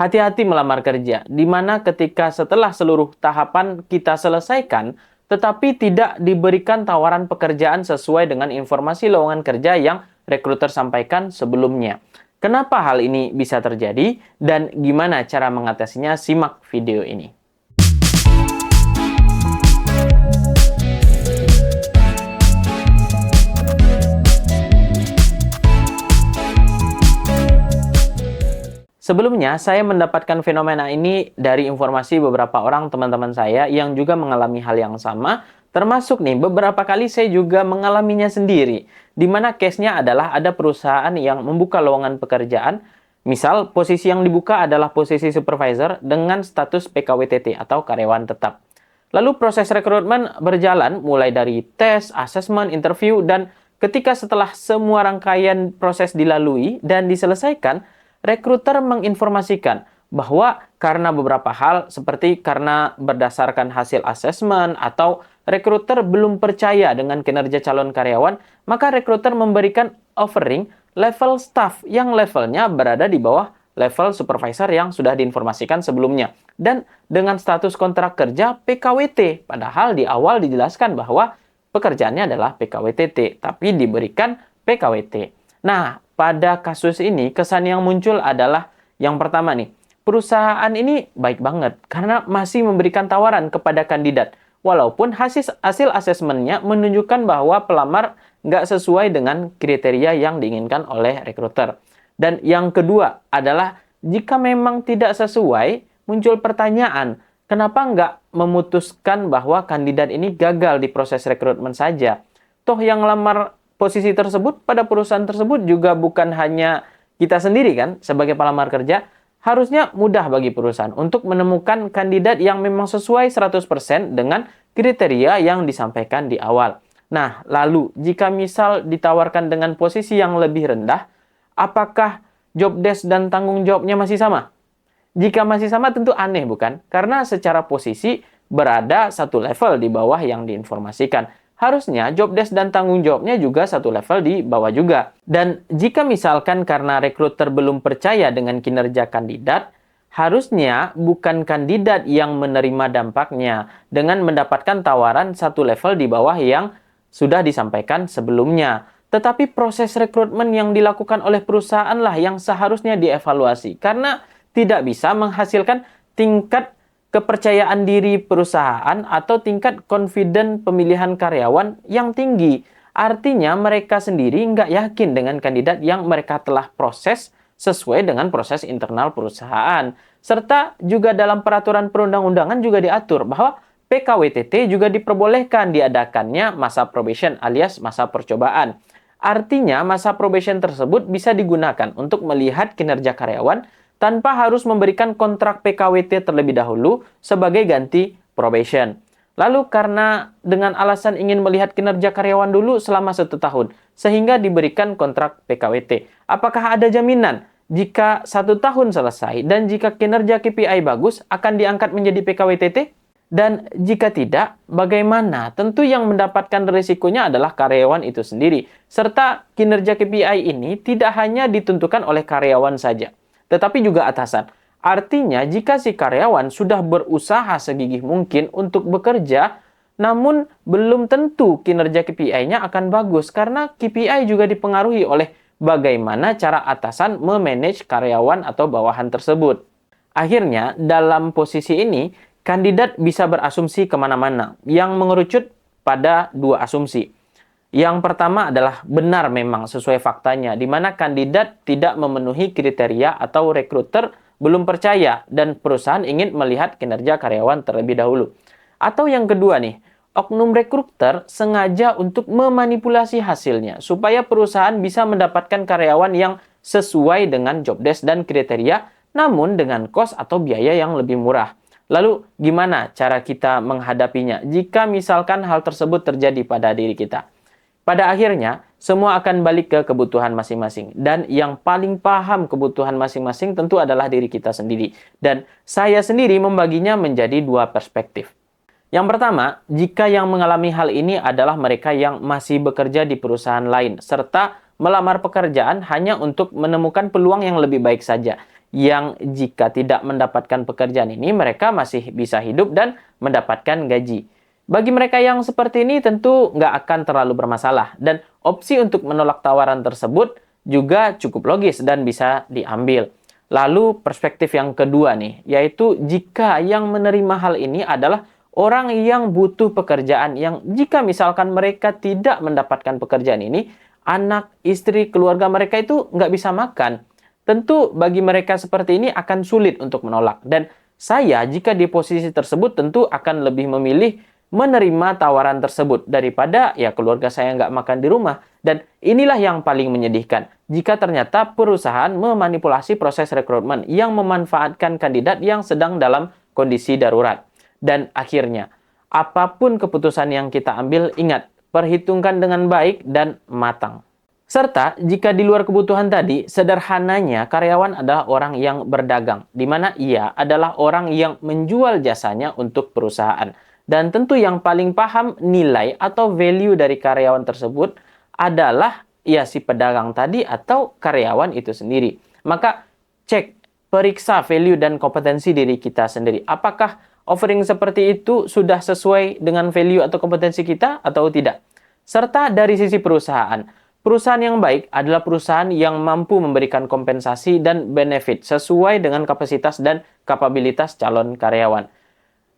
hati-hati melamar kerja, di mana ketika setelah seluruh tahapan kita selesaikan, tetapi tidak diberikan tawaran pekerjaan sesuai dengan informasi lowongan kerja yang rekruter sampaikan sebelumnya. Kenapa hal ini bisa terjadi dan gimana cara mengatasinya? Simak video ini. Sebelumnya, saya mendapatkan fenomena ini dari informasi beberapa orang teman-teman saya yang juga mengalami hal yang sama, termasuk nih beberapa kali saya juga mengalaminya sendiri, di mana case-nya adalah ada perusahaan yang membuka lowongan pekerjaan, misal posisi yang dibuka adalah posisi supervisor dengan status PKWTT atau karyawan tetap. Lalu proses rekrutmen berjalan mulai dari tes, asesmen, interview, dan ketika setelah semua rangkaian proses dilalui dan diselesaikan, rekruter menginformasikan bahwa karena beberapa hal seperti karena berdasarkan hasil asesmen atau rekruter belum percaya dengan kinerja calon karyawan, maka rekruter memberikan offering level staff yang levelnya berada di bawah level supervisor yang sudah diinformasikan sebelumnya. Dan dengan status kontrak kerja PKWT, padahal di awal dijelaskan bahwa pekerjaannya adalah PKWTT, tapi diberikan PKWT. Nah, pada kasus ini, kesan yang muncul adalah yang pertama nih, perusahaan ini baik banget karena masih memberikan tawaran kepada kandidat. Walaupun hasil asesmennya menunjukkan bahwa pelamar nggak sesuai dengan kriteria yang diinginkan oleh rekruter. Dan yang kedua adalah jika memang tidak sesuai, muncul pertanyaan, kenapa nggak memutuskan bahwa kandidat ini gagal di proses rekrutmen saja? Toh yang lamar posisi tersebut pada perusahaan tersebut juga bukan hanya kita sendiri kan sebagai pelamar kerja, harusnya mudah bagi perusahaan untuk menemukan kandidat yang memang sesuai 100% dengan kriteria yang disampaikan di awal. Nah, lalu jika misal ditawarkan dengan posisi yang lebih rendah, apakah job desk dan tanggung jawabnya masih sama? Jika masih sama tentu aneh bukan? Karena secara posisi berada satu level di bawah yang diinformasikan. Harusnya job desk dan tanggung jawabnya juga satu level di bawah juga. Dan jika misalkan karena rekruter belum percaya dengan kinerja kandidat, harusnya bukan kandidat yang menerima dampaknya dengan mendapatkan tawaran satu level di bawah yang sudah disampaikan sebelumnya. Tetapi proses rekrutmen yang dilakukan oleh perusahaan lah yang seharusnya dievaluasi. Karena tidak bisa menghasilkan tingkat kepercayaan diri perusahaan atau tingkat confident pemilihan karyawan yang tinggi. Artinya mereka sendiri nggak yakin dengan kandidat yang mereka telah proses sesuai dengan proses internal perusahaan. Serta juga dalam peraturan perundang-undangan juga diatur bahwa PKWTT juga diperbolehkan diadakannya masa probation alias masa percobaan. Artinya masa probation tersebut bisa digunakan untuk melihat kinerja karyawan tanpa harus memberikan kontrak PKWT terlebih dahulu sebagai ganti probation. Lalu karena dengan alasan ingin melihat kinerja karyawan dulu selama 1 tahun, sehingga diberikan kontrak PKWT. Apakah ada jaminan jika 1 tahun selesai dan jika kinerja KPI bagus akan diangkat menjadi PKWTT? Dan jika tidak, bagaimana? Tentu yang mendapatkan risikonya adalah karyawan itu sendiri. Serta kinerja KPI ini tidak hanya ditentukan oleh karyawan saja, tetapi juga atasan. Artinya, jika si karyawan sudah berusaha segigih mungkin untuk bekerja, namun belum tentu kinerja KPI-nya akan bagus, karena KPI juga dipengaruhi oleh bagaimana cara atasan memanage karyawan atau bawahan tersebut. Akhirnya, dalam posisi ini, kandidat bisa berasumsi kemana-mana, yang mengerucut pada 2 asumsi. Yang pertama adalah benar memang sesuai faktanya, di mana kandidat tidak memenuhi kriteria atau rekruter belum percaya dan perusahaan ingin melihat kinerja karyawan terlebih dahulu. Atau yang kedua nih, oknum rekruter sengaja untuk memanipulasi hasilnya supaya perusahaan bisa mendapatkan karyawan yang sesuai dengan job desk dan kriteria, namun dengan kos atau biaya yang lebih murah. Lalu gimana cara kita menghadapinya jika misalkan hal tersebut terjadi pada diri kita? Pada akhirnya, semua akan balik ke kebutuhan masing-masing. Dan yang paling paham kebutuhan masing-masing tentu adalah diri kita sendiri. Dan saya sendiri membaginya menjadi 2 perspektif. Yang pertama, jika yang mengalami hal ini adalah mereka yang masih bekerja di perusahaan lain, serta melamar pekerjaan hanya untuk menemukan peluang yang lebih baik saja. yang jika tidak mendapatkan pekerjaan ini, mereka masih bisa hidup dan mendapatkan gaji. Bagi mereka yang seperti ini tentu nggak akan terlalu bermasalah, dan opsi untuk menolak tawaran tersebut juga cukup logis dan bisa diambil. Lalu perspektif yang kedua nih, yaitu jika yang menerima hal ini adalah orang yang butuh pekerjaan, yang jika misalkan mereka tidak mendapatkan pekerjaan ini, anak, istri, keluarga mereka itu nggak bisa makan. Tentu bagi mereka seperti ini akan sulit untuk menolak. Dan saya jika di posisi tersebut tentu akan lebih memilih menerima tawaran tersebut daripada ya keluarga saya nggak makan di rumah. Dan inilah yang paling menyedihkan. Jika ternyata perusahaan memanipulasi proses rekrutmen yang memanfaatkan kandidat yang sedang dalam kondisi darurat. Dan akhirnya, apapun keputusan yang kita ambil, ingat, perhitungkan dengan baik dan matang. Serta, jika di luar kebutuhan tadi, sederhananya karyawan adalah orang yang berdagang, di mana ia adalah orang yang menjual jasanya untuk perusahaan. Dan tentu yang paling paham nilai atau value dari karyawan tersebut adalah ya si pedagang tadi atau karyawan itu sendiri. Maka cek, periksa value dan kompetensi diri kita sendiri. Apakah offering seperti itu sudah sesuai dengan value atau kompetensi kita atau tidak? Serta dari sisi perusahaan. Perusahaan yang baik adalah perusahaan yang mampu memberikan kompensasi dan benefit sesuai dengan kapasitas dan kapabilitas calon karyawan.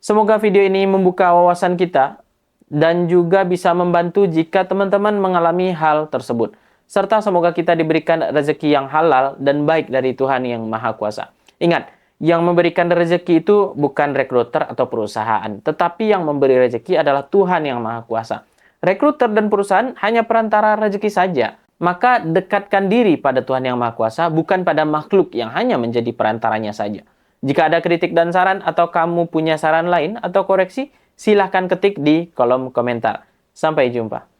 Semoga video ini membuka wawasan kita dan juga bisa membantu jika teman-teman mengalami hal tersebut. Serta semoga kita diberikan rezeki yang halal dan baik dari Tuhan Yang Maha Kuasa. Ingat, yang memberikan rezeki itu bukan rekruter atau perusahaan, tetapi yang memberi rezeki adalah Tuhan Yang Maha Kuasa. Rekruter dan perusahaan hanya perantara rezeki saja. Maka dekatkan diri pada Tuhan Yang Maha Kuasa, bukan pada makhluk yang hanya menjadi perantaranya saja. Jika ada kritik dan saran atau kamu punya saran lain atau koreksi, silahkan ketik di kolom komentar. Sampai jumpa.